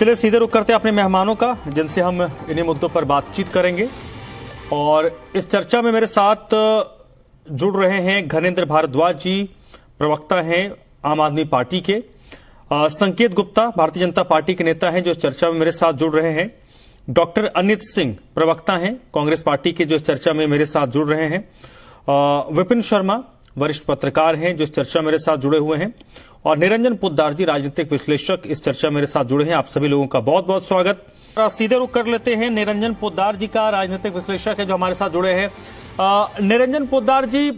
चलिए सीधे रुख करते हैं अपने मेहमानों का, जिनसे हम इन्हीं मुद्दों पर बातचीत करेंगे। और इस चर्चा में मेरे साथ जुड़ रहे हैं घनेंद्र भारद्वाज जी, प्रवक्ता हैं आम आदमी पार्टी के। संकेत गुप्ता भारतीय जनता पार्टी के नेता हैं जो इस चर्चा में मेरे साथ जुड़ रहे हैं। डॉक्टर अनित सिंह प्रवक्ता हैं कांग्रेस पार्टी के जो इस चर्चा में मेरे साथ जुड़ रहे हैं। विपिन शर्मा वरिष्ठ पत्रकार हैं जो इस चर्चा मेरे साथ जुड़े हुए हैं। और निरंजन पोद्दार जी राजनीतिक विश्लेषक इस चर्चा मेरे साथ जुड़े हैं। आप सभी लोगों का बहुत बहुत स्वागत। सीधे रुख कर लेते हैं निरंजन पोद्दार जी का, राजनीतिक विश्लेषक है जो हमारे साथ जुड़े हैं। निरंजन पोद्दार जी,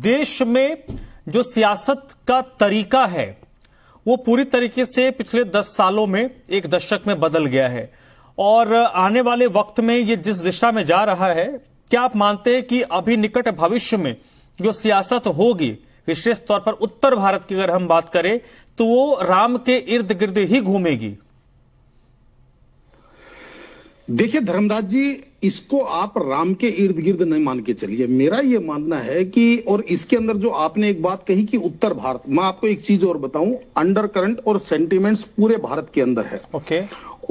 देश में जो सियासत का तरीका है वो पूरी तरीके से पिछले 10 सालों में, एक दशक में बदल गया है। और आने वाले वक्त में ये जिस दिशा में जा रहा है, क्या आप मानते हैं कि अभी निकट भविष्य में जो सियासत होगी, विशेष तौर पर उत्तर भारत की अगर हम बात करें, तो वो राम के इर्द गिर्द ही घूमेगी? देखिए धर्मराज जी, इसको आप राम के इर्द गिर्द नहीं मान के चलिए। मेरा ये मानना है कि, और इसके अंदर जो आपने एक बात कही कि उत्तर भारत, मैं आपको एक चीज और बताऊं, अंडर करंट और सेंटिमेंट्स पूरे भारत के अंदर है। ओके।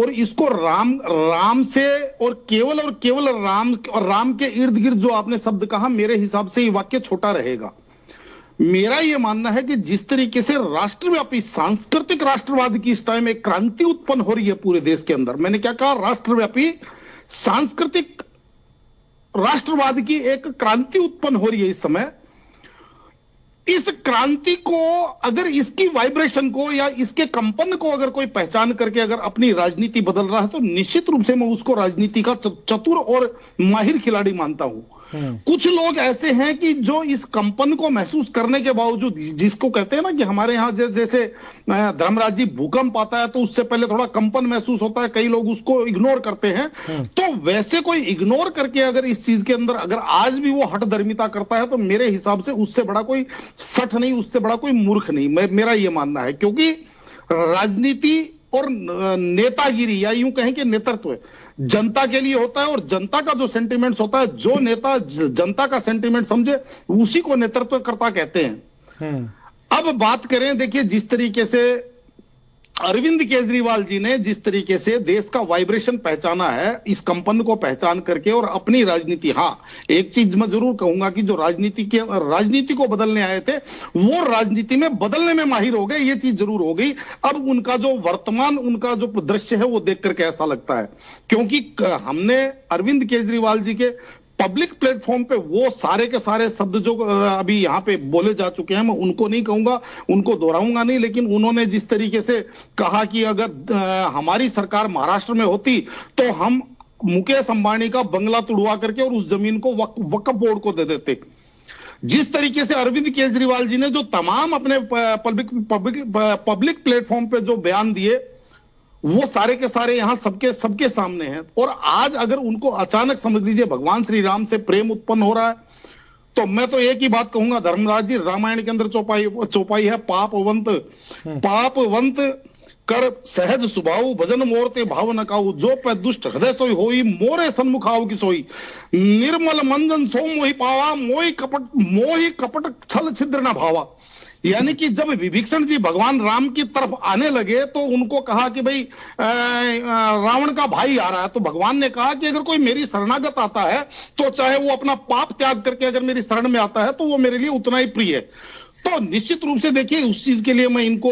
और इसको राम से और केवल राम के इर्द गिर्द जो आपने शब्द कहा, मेरे हिसाब से ये वाक्य छोटा रहेगा। मेरा यह मानना है कि जिस तरीके से राष्ट्रव्यापी सांस्कृतिक राष्ट्रवाद की इस टाइम एक क्रांति उत्पन्न हो रही है पूरे देश के अंदर, मैंने क्या कहा, राष्ट्रव्यापी सांस्कृतिक राष्ट्रवाद की एक क्रांति उत्पन्न हो रही है इस समय। इस क्रांति को, अगर इसकी वाइब्रेशन को या इसके कंपन को अगर कोई पहचान करके अगर अपनी राजनीति बदल रहा है, तो निश्चित रूप से मैं उसको राजनीति का चतुर और माहिर खिलाड़ी मानता हूं। कुछ लोग ऐसे हैं कि जो इस कंपन को महसूस करने के बावजूद, जिसको कहते हैं ना कि हमारे यहां जैसे धर्मराज जी, भूकंप आता है तो उससे पहले थोड़ा कंपन महसूस होता है, कई लोग उसको इग्नोर करते हैं। तो वैसे कोई इग्नोर करके अगर इस चीज के अंदर अगर आज भी वो हठधर्मिता करता है, तो मेरे हिसाब से उससे बड़ा कोई सठ नहीं, उससे बड़ा कोई मूर्ख नहीं, मेरा ये मानना है। क्योंकि राजनीति और नेतागिरी, या यूं कहें कि नेतृत्व जनता के लिए होता है, और जनता का जो सेंटिमेंट्स होता है, जो नेता जनता का सेंटिमेंट समझे उसी को नेतृत्वकर्ता कहते हैं। अब बात करें, देखिए जिस तरीके से अरविंद केजरीवाल जी ने जिस तरीके से देश का वाइब्रेशन पहचाना है, इस कंपन को पहचान करके और अपनी राजनीति, हाँ एक चीज मैं जरूर कहूंगा कि जो राजनीति को बदलने आए थे, वो राजनीति में बदलने में माहिर हो गए, ये चीज जरूर हो गई। अब उनका जो वर्तमान, उनका जो दृश्य है वो देख करके ऐसा लगता है, क्योंकि हमने अरविंद केजरीवाल जी के पब्लिक प्लेटफॉर्म पे वो सारे के सारे शब्द जो अभी यहाँ पे बोले जा चुके हैं, मैं उनको नहीं कहूंगा, उनको दोहराऊंगा नहीं, लेकिन उन्होंने जिस तरीके से कहा कि अगर हमारी सरकार महाराष्ट्र में होती तो हम मुकेश अंबानी का बंगला तुड़वा करके और उस जमीन को वक्फ बोर्ड को दे देते। जिस तरीके से अरविंद केजरीवाल जी ने जो तमाम अपने पब्लिक प्लेटफॉर्म पे जो बयान दिए, वो सारे के सारे यहां सबके सामने हैं। और आज अगर उनको अचानक समझ लीजिए भगवान श्री राम से प्रेम उत्पन्न हो रहा है, तो मैं तो एक ही बात कहूंगा धर्मराज जी, रामायण के अंदर चौपाई है, पापवंत कर सहज सुभाऊ, भजन मोरते भाव न काऊ, जो पे दुष्ट हृदय सोई होई, मोरे सन्मुख आव की सोई, निर्मल मंजन सो मोहि पावा, मोहि कपट छल छिद्र न भावा। यानी कि जब विभीषण जी भगवान राम की तरफ आने लगे तो उनको कहा कि भाई रावण का भाई आ रहा है, तो भगवान ने कहा कि अगर कोई मेरी शरणागत आता है तो चाहे वो अपना पाप त्याग करके अगर मेरी शरण में आता है तो वो मेरे लिए उतना ही प्रिय है। तो निश्चित रूप से देखिए, उस चीज के लिए मैं इनको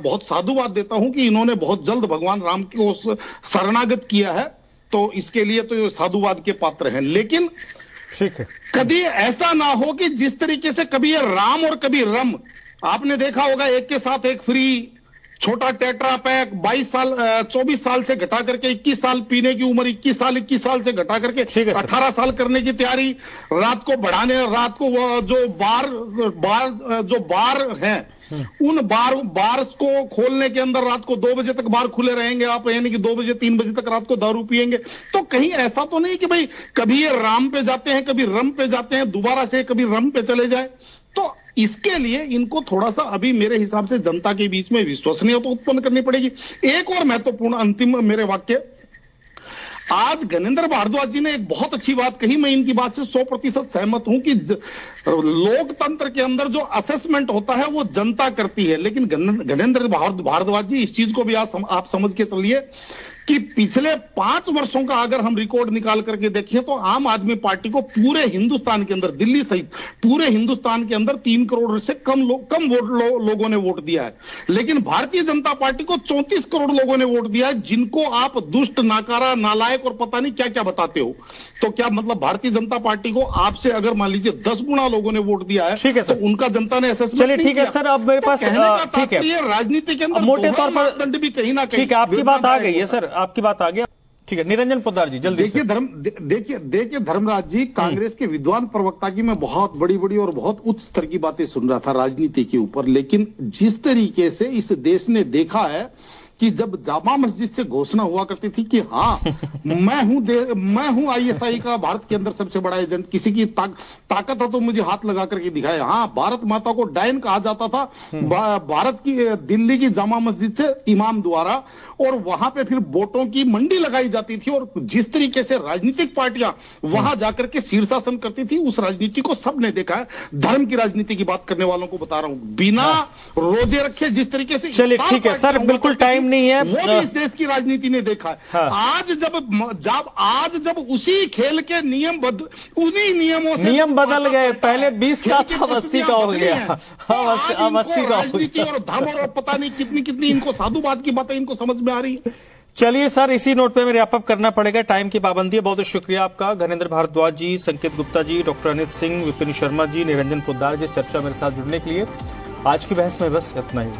बहुत साधुवाद देता हूं कि इन्होंने बहुत जल्द भगवान राम को शरणागत किया है, तो इसके लिए तो साधुवाद के पात्र हैं। लेकिन कभी ऐसा ना हो कि जिस तरीके से कभी ये राम और कभी रम, आपने देखा होगा एक के साथ एक फ्री, छोटा टेट्रा पैक, 24 साल से घटा करके 21 साल, पीने की उम्र 21 साल से घटा करके 18 साल करने की तैयारी, रात को बढ़ाने, रात को जो बार हैं, उन बार्स को खोलने के अंदर रात को 2 बजे तक बार खुले रहेंगे आप, यानी कि 2 बजे 3 बजे तक रात को दारू पिएंगे। तो कहीं ऐसा तो नहीं कि भाई कभी ये राम पे जाते हैं, कभी रम पे जाते हैं, दोबारा से कभी रम पे चले जाए। तो इसके लिए इनको थोड़ा सा अभी मेरे हिसाब से जनता के बीच में विश्वसनीयता उत्पन्न करनी पड़ेगी। एक और महत्वपूर्ण अंतिम मेरे वाक्य, आज ज्ञानेंद्र भारद्वाज जी ने एक बहुत अच्छी बात कही, मैं इनकी बात से 100% सहमत हूं कि लोकतंत्र के अंदर जो असेसमेंट होता है वो जनता करती है, लेकिन ज्ञानेंद्र भारद्वाज जी इस चीज को भी आप समझ के चलिए कि पिछले 5 वर्षों का अगर हम रिकॉर्ड निकाल करके देखें तो आम आदमी पार्टी को पूरे हिंदुस्तान के अंदर, दिल्ली सहित पूरे हिंदुस्तान के अंदर 3 करोड़ से कम लोगों ने वोट दिया है, लेकिन भारतीय जनता पार्टी को 34 करोड़ लोगों ने वोट दिया है, जिनको आप दुष्ट, नाकारा, नालायक और पता नहीं क्या क्या बताते हो। तो क्या मतलब भारतीय जनता पार्टी को आपसे अगर मान लीजिए 10 गुना लोगों ने वोट दिया है, ठीक है तो उनका जनता ने असेसमेंट चलिए ठीक है सर, अब मेरे पास ठीक है, राजनीति के अंदर मोटे तौर पर मापदंड भी कहीं ना कहीं, ठीक है, आपकी बात आ गई है सर, आपकी बात आ गया। ठीक है, निरंजन पोद्दार जी जल्दी से। देखिए धर्मराज जी, कांग्रेस के विद्वान प्रवक्ता की मैं बहुत बड़ी और बहुत उच्च स्तर की बातें सुन रहा था राजनीति के ऊपर, लेकिन जिस तरीके से इस देश ने देखा है कि जब जामा मस्जिद से घोषणा हुआ करती थी कि हाँ मैं हूं आईएसआई का भारत के अंदर सबसे बड़ा एजेंट, किसी की ताकत है तो मुझे हाथ लगा करके दिखाए। हाँ, भारत माता को डायन कहा जाता था भारत की दिल्ली की जामा मस्जिद से इमाम द्वारा, और वहां पे फिर वोटों की मंडी लगाई जाती थी, और जिस तरीके से राजनीतिक पार्टियां वहां जाकर के शीर्षासन करती थी, उस राजनीति को सबने देखा है। धर्म की राजनीति की बात करने वालों को बता रहा हूं, बिना रोजे रखे जिस तरीके से, चलिए ठीक है सर, बिल्कुल टाइम नहीं है, वो भी इस देश की राजनीति ने देखा है। हाँ। आज जब उसी खेल के उन्हीं नियमों से नियम बदल गए, पहले 20 का था 80 का हो गया, अब 80 का हो गया। और धर्म और पता नहीं कितनी इनको साधुवाद की बातें इनको समझ में आ रही है। चलिए सर, इसी नोट पे मेरे रैप अप करना पड़ेगा, टाइम की पाबंदी है। बहुत बहुत शुक्रिया आपका, ज्ञानेंद्र भारद्वाज जी, संकेत गुप्ता जी, डॉक्टर अनित सिंह, विपिन शर्मा जी, निरंजन पोद्दार जी, चर्चा मेरे साथ जुड़ने के लिए। आज की बहस में बस इतना ही।